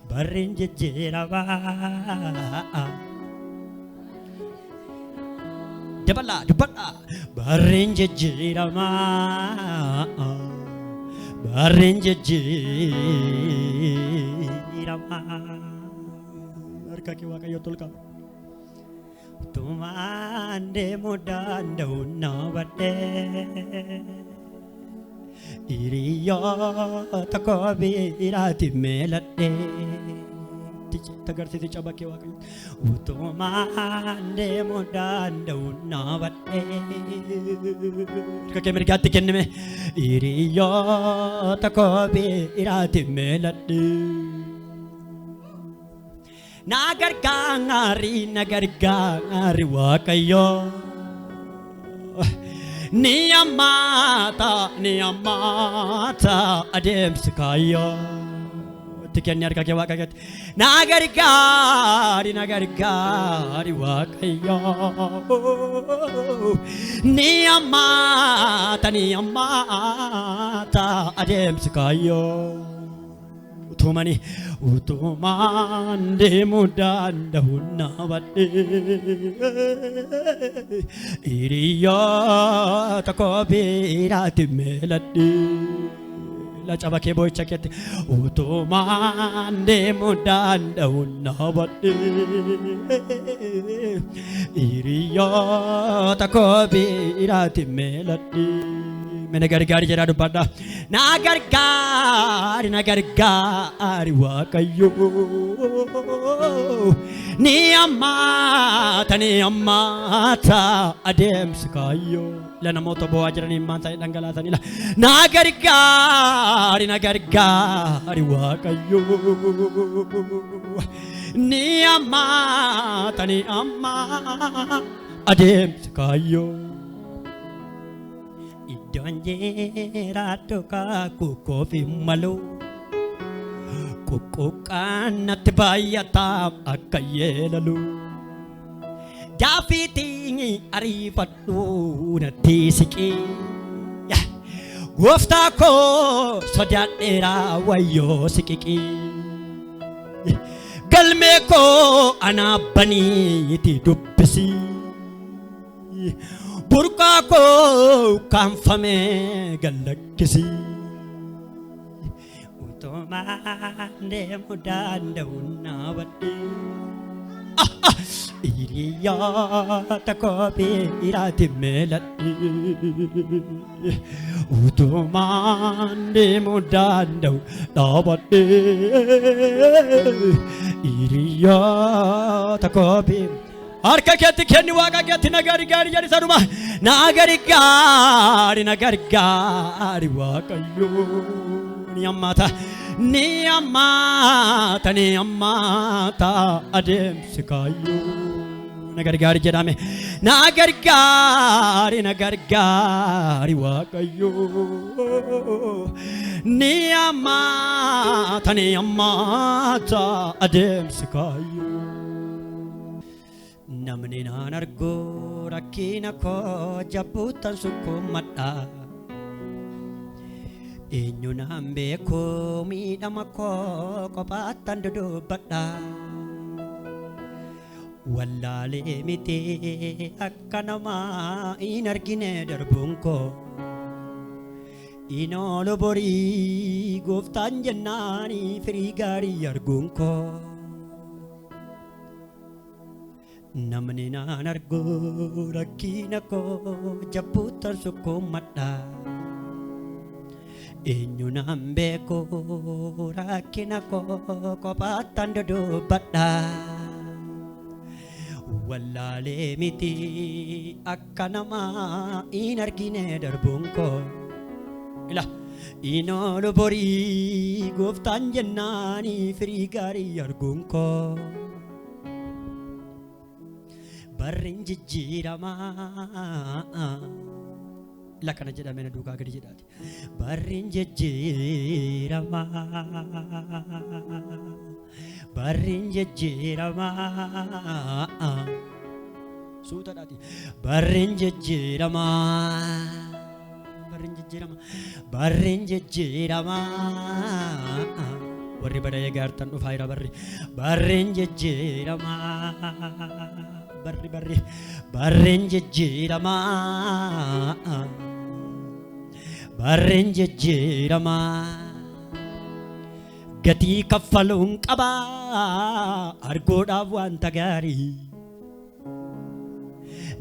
Barringe jiraba dubala barringe jirama barringe jirama harka ke waaqayyo tolka tumande mudanda unna badde iriyo takobi irati melade tagarti chabake waaqayyo utumande mudanda unna badde kake mergatti kenneme iriyo takobi irati melade nagargangari waaqayyo Niyamata adem sikayo tiken yar kake wakaget nagargari wakayo niyamata adem sikayo utumande mudanda hunna badde iriya takobirati melade la chabake boy chakete utumande mudanda hunna badde iriya takobirati melade menagargari jara dubada nagargari wakayo niyamata adem sikayo lana moto bo ajrani manta dangalata nila nagargari wakayo niyamata adem sikayo Idonjera toka kukofi malu kukukan natibayatam akayelalu Dafitingi arifatu natisiki Wafta ko sojatera wayo sikiki Galme ko anabani iti dupisi Burka ko kamfame galakisi utumande mudanda unna badde iriya takobi irati melade utumande mudanda badde iriya takobi Arka keti kenni waga keti nagargari jari saruma nagargari wakayo niyamata adem sikayo nagargari jedame nagargari wakayo niyamata adem sikayo Namni nanargo rakina ko jabutan sukumata Inyo nambe ko midama ko kopatan dudubata Wallale miti akkanama inargine darbungko Inolobori guftan jannani frigari argungko Namni nanargo rakina ko jabutan sukumata Inyo nambe ko rakina ko kopatan dudubata Wallale miti akkanama inargine darbungko Ila inolobori guftan jannani frigari argungko Barringe jirama lakana jedhamee duukaa gadi jedhaati. Barriin jijjiirama. Barriin jijjiirama. Suutadhaati. Barriin jijjiirama. Barriin jijjiirama. Barriin jijjiirama. Warri bada eegaartan dhufaa jira barri. Barriin jijjiirama. Barri. Barriin jijjiirama. Barriin jijjiirama. Gatii kaffaluun qaba arguudhaaf wanta gaarii.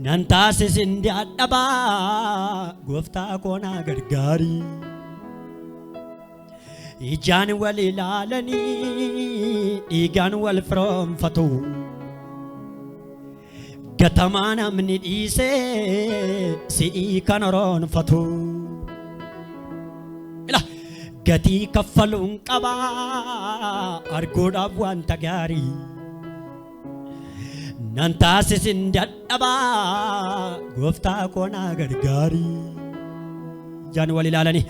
Nan taasisin dadhabaa gooftaa koo na gargaari. Ijaan wal ilaalanii dhiigaan wal firoomfatu. Gatamaa namni dhiisee si'ii kan oroonfatu. Gatii kaffaluun qaba arguudhaaf wanta gaarii. Nan taasisin dadhabaa gooftaa koo na gargaari. Ijaan wal ilaalanii.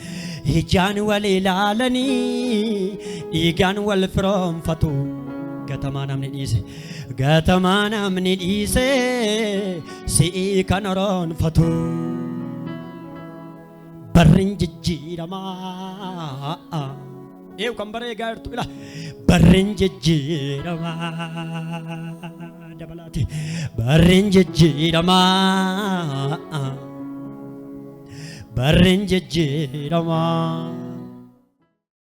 Ijaan wal ilaalanii dhiigaan wal firoomfatu. Gatamaa namni dhiise. Gatamaa namni dhiise si'ii kan oroonfatu. Barriin jijjiirama. Eewu kan bara eegaa jirtu ila. Barriin jijjiirama. Dabalaati. Barriin jijjiirama. Barriin jijjiirama.